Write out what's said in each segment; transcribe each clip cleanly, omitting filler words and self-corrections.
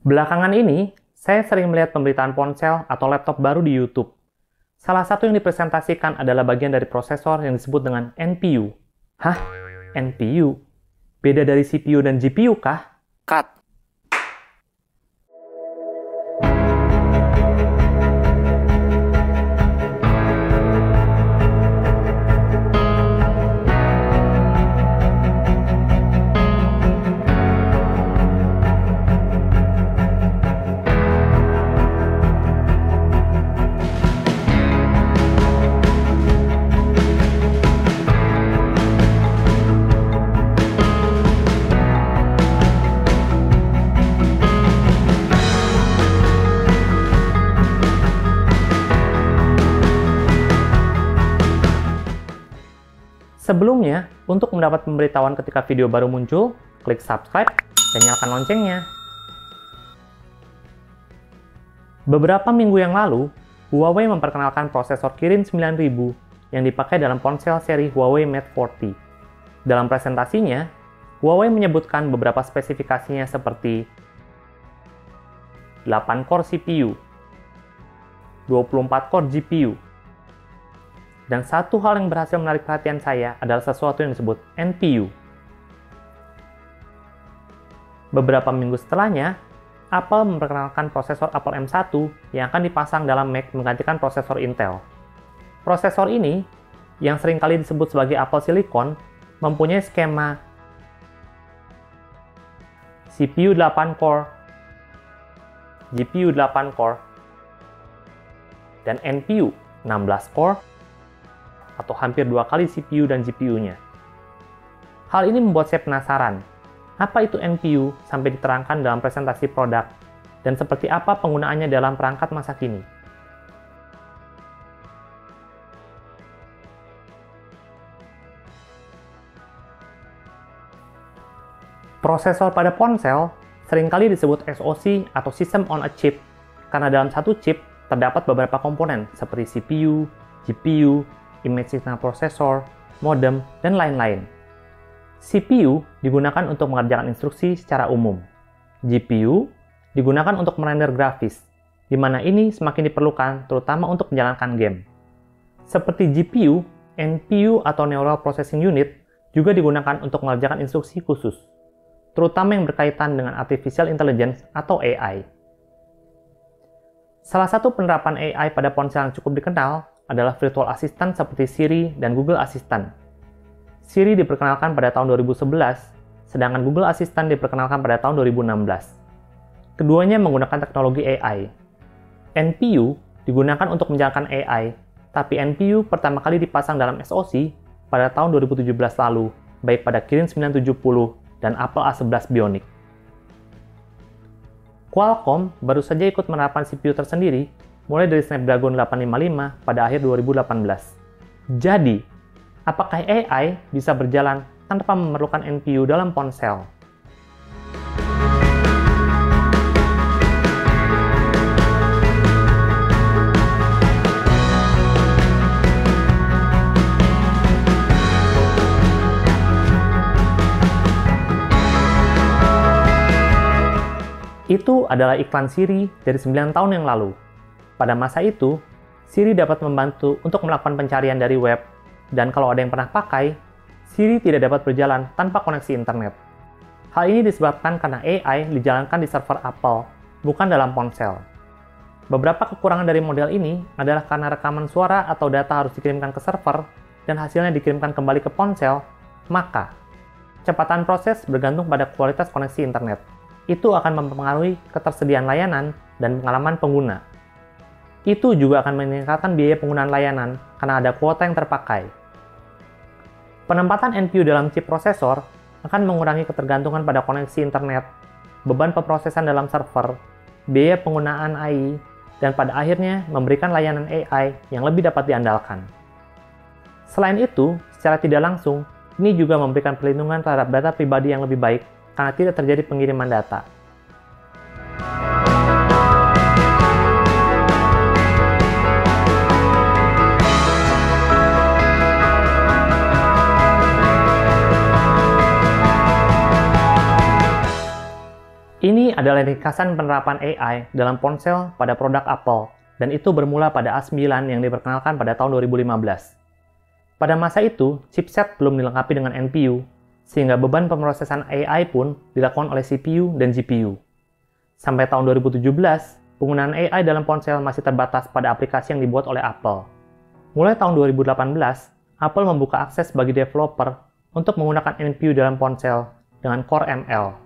Belakangan ini, saya sering melihat pemberitaan ponsel atau laptop baru di YouTube. Salah satu yang dipresentasikan adalah bagian dari prosesor yang disebut dengan NPU. Hah? NPU? Beda dari CPU dan GPU kah? Cut. Sebelumnya, untuk mendapat pemberitahuan ketika video baru muncul, klik subscribe dan nyalakan loncengnya. Beberapa minggu yang lalu, Huawei memperkenalkan prosesor Kirin 9000 yang dipakai dalam ponsel seri Huawei Mate 40. Dalam presentasinya, Huawei menyebutkan beberapa spesifikasinya seperti 8 core CPU, 24 core GPU, dan satu hal yang berhasil menarik perhatian saya adalah sesuatu yang disebut NPU. Beberapa minggu setelahnya, Apple memperkenalkan prosesor Apple M1 yang akan dipasang dalam Mac menggantikan prosesor Intel. Prosesor ini, yang seringkali disebut sebagai Apple Silicon, mempunyai skema CPU 8 core, GPU 8 core, dan NPU 16 core, atau hampir 2 kali CPU dan GPU-nya. Hal ini membuat saya penasaran, apa itu NPU sampai diterangkan dalam presentasi produk, dan seperti apa penggunaannya dalam perangkat masa kini. Prosesor pada ponsel seringkali disebut SoC atau System on a Chip, karena dalam satu chip terdapat beberapa komponen seperti CPU, GPU, image signal processor, modem, dan lain-lain. CPU digunakan untuk mengerjakan instruksi secara umum. GPU digunakan untuk merender grafis, di mana ini semakin diperlukan terutama untuk menjalankan game. Seperti GPU, NPU atau Neural Processing Unit juga digunakan untuk mengerjakan instruksi khusus, terutama yang berkaitan dengan Artificial Intelligence atau AI. Salah satu penerapan AI pada ponsel yang cukup dikenal adalah virtual assistant seperti Siri dan Google Assistant. Siri diperkenalkan pada tahun 2011, sedangkan Google Assistant diperkenalkan pada tahun 2016. Keduanya menggunakan teknologi AI. NPU digunakan untuk menjalankan AI, tapi NPU pertama kali dipasang dalam SoC pada tahun 2017 lalu, baik pada Kirin 970 dan Apple A11 Bionic. Qualcomm baru saja ikut menerapkan CPU tersendiri mulai dari Snapdragon 855 pada akhir 2018. Jadi, apakah AI bisa berjalan tanpa memerlukan NPU dalam ponsel? Itu adalah iklan Siri dari 9 tahun yang lalu. Pada masa itu, Siri dapat membantu untuk melakukan pencarian dari web, dan kalau ada yang pernah pakai, Siri tidak dapat berjalan tanpa koneksi internet. Hal ini disebabkan karena AI dijalankan di server Apple, bukan dalam ponsel. Beberapa kekurangan dari model ini adalah karena rekaman suara atau data harus dikirimkan ke server, dan hasilnya dikirimkan kembali ke ponsel, maka kecepatan proses bergantung pada kualitas koneksi internet. Itu akan mempengaruhi ketersediaan layanan dan pengalaman pengguna. Itu juga akan meningkatkan biaya penggunaan layanan karena ada kuota yang terpakai. Penempatan NPU dalam chip prosesor akan mengurangi ketergantungan pada koneksi internet, beban pemrosesan dalam server, biaya penggunaan AI, dan pada akhirnya memberikan layanan AI yang lebih dapat diandalkan. Selain itu, secara tidak langsung, ini juga memberikan perlindungan terhadap data pribadi yang lebih baik karena tidak terjadi pengiriman data. Ini adalah ringkasan penerapan AI dalam ponsel pada produk Apple, dan itu bermula pada A9 yang diperkenalkan pada tahun 2015. Pada masa itu, chipset belum dilengkapi dengan NPU, sehingga beban pemrosesan AI pun dilakukan oleh CPU dan GPU. Sampai tahun 2017, penggunaan AI dalam ponsel masih terbatas pada aplikasi yang dibuat oleh Apple. Mulai tahun 2018, Apple membuka akses bagi developer untuk menggunakan NPU dalam ponsel dengan Core ML.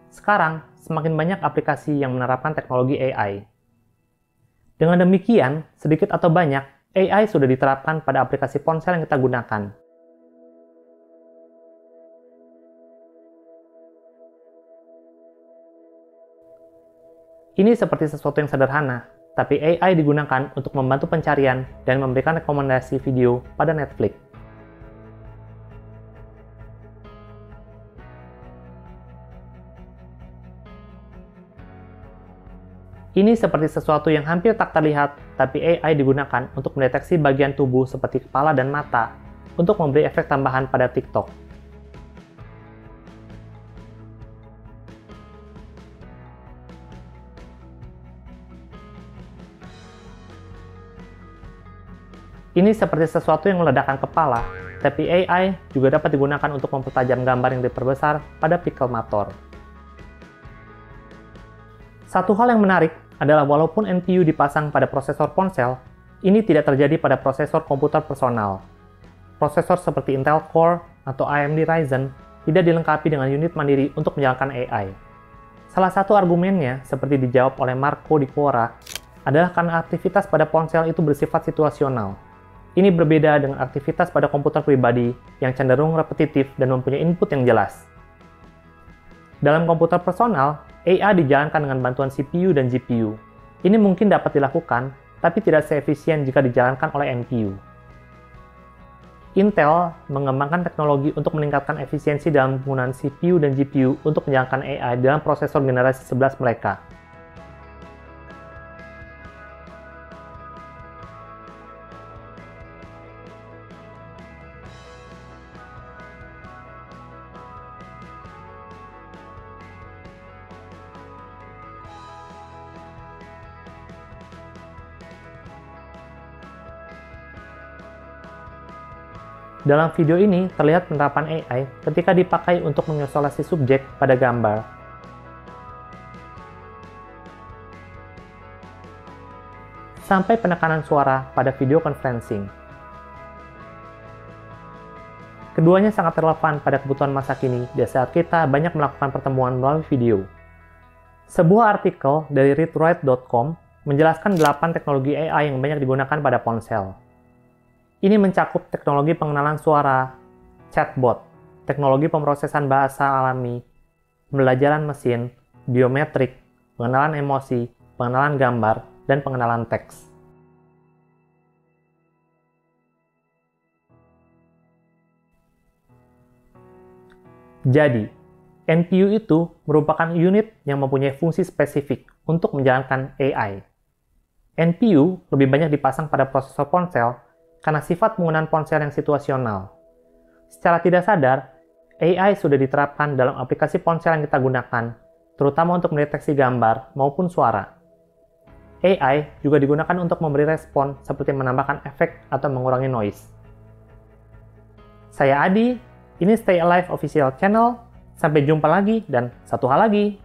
Sekarang, semakin banyak aplikasi yang menerapkan teknologi AI. Dengan demikian, sedikit atau banyak, AI sudah diterapkan pada aplikasi ponsel yang kita gunakan. Ini seperti sesuatu yang sederhana, tapi AI digunakan untuk membantu pencarian dan memberikan rekomendasi video pada Netflix. Ini seperti sesuatu yang hampir tak terlihat, tapi AI digunakan untuk mendeteksi bagian tubuh seperti kepala dan mata untuk memberi efek tambahan pada TikTok. Ini seperti sesuatu yang meledakkan kepala, tapi AI juga dapat digunakan untuk mempertajam gambar yang diperbesar pada Pixelmator. Satu hal yang menarik adalah walaupun NPU dipasang pada prosesor ponsel, ini tidak terjadi pada prosesor komputer personal. Prosesor seperti Intel Core atau AMD Ryzen tidak dilengkapi dengan unit mandiri untuk menjalankan AI. Salah satu argumennya, seperti dijawab oleh Marco di Quora, adalah karena aktivitas pada ponsel itu bersifat situasional. Ini berbeda dengan aktivitas pada komputer pribadi yang cenderung repetitif dan mempunyai input yang jelas. Dalam komputer personal, AI dijalankan dengan bantuan CPU dan GPU. Ini mungkin dapat dilakukan, tapi tidak seefisien jika dijalankan oleh NPU. Intel mengembangkan teknologi untuk meningkatkan efisiensi dalam penggunaan CPU dan GPU untuk menjalankan AI dalam prosesor generasi 11 mereka. Dalam video ini, terlihat penerapan AI ketika dipakai untuk mengisolasi subjek pada gambar. Sampai penekanan suara pada video conferencing. Keduanya sangat relevan pada kebutuhan masa kini di saat kita banyak melakukan pertemuan melalui video. Sebuah artikel dari readwrite.com menjelaskan 8 teknologi AI yang banyak digunakan pada ponsel. Ini mencakup teknologi pengenalan suara, chatbot, teknologi pemrosesan bahasa alami, pembelajaran mesin, biometrik, pengenalan emosi, pengenalan gambar, dan pengenalan teks. Jadi, NPU itu merupakan unit yang mempunyai fungsi spesifik untuk menjalankan AI. NPU lebih banyak dipasang pada prosesor ponsel karena sifat penggunaan ponsel yang situasional. Secara tidak sadar, AI sudah diterapkan dalam aplikasi ponsel yang kita gunakan, terutama untuk mendeteksi gambar maupun suara. AI juga digunakan untuk memberi respon seperti menambahkan efek atau mengurangi noise. Saya Adi, ini Stay Alive Official Channel. Sampai jumpa lagi, dan satu hal lagi,